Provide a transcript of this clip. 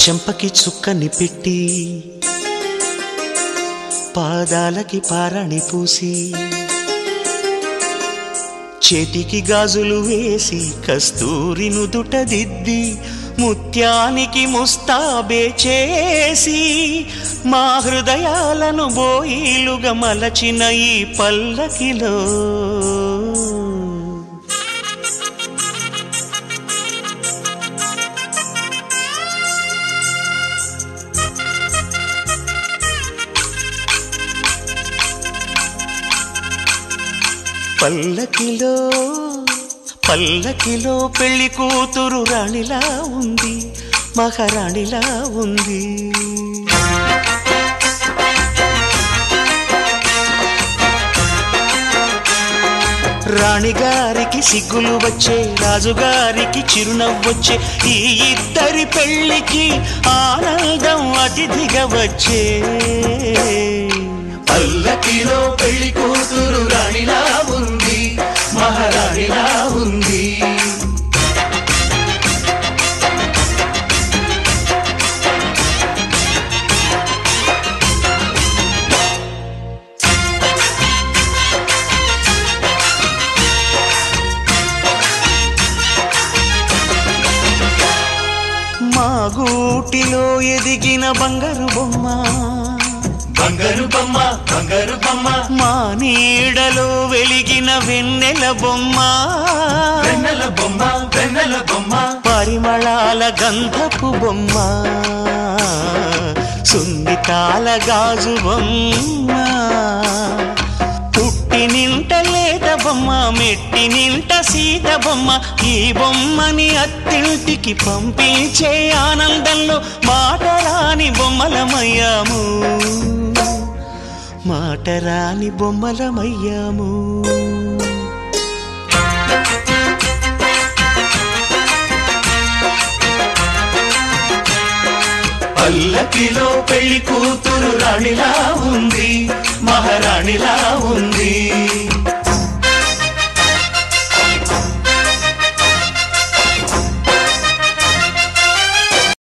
చెంపకి చుక్కని పెట్టి పాదాలకి పారాణి పూసి చేతికి గాజులు వేసి కస్తూరి నుదుట దిద్ది ముత్యానికి ముస్తాబే చేసి మా హృదయాలను బోయిలుగా మలచిన ఈ పల్లకిలో పల్లకిలో పల్లకిలో పెళ్లి కూతురు రాణిలా ఉంది, మహారాణిలా ఉంది. రాణిగారికి సిగ్గులు వచ్చే, రాజుగారికి చిరునవ్వొచ్చే, ఈ ఇద్దరి పెళ్లికి ఆనందం అతిథిగా వచ్చే. పల్లకిలో పెళ్లి కూతురు రాణిలా ఉంది, మహారాణిలా ఉంది. మా గూటిలో ఎదిగిన బంగారు బొమ్మ, బంగారు బొమ్మ, బంగారు బొమ్మ. మా నీడలో వెలిగిన వెన్నెల బొమ్మ, వెన్నెల బొమ్మ, వెన్నెల బొమ్మ. పరిమళాల గంధపు బొమ్మ, సున్నితాల గాజు బొమ్మ. పుట్టి నింట లేత బొమ్మ, మెట్టి నింట సీత బొమ్మ. ఈ బొమ్మని అత్తింటికి పంపించే ఆనందంలో మాటరాని బొమ్మలమయ్యాము, మాటరాని బొమ్మలమయ్యాము. పల్లకిలో పెళ్లి కూతురు రాణిలా ఉంది, మహారాణిలా ఉంది.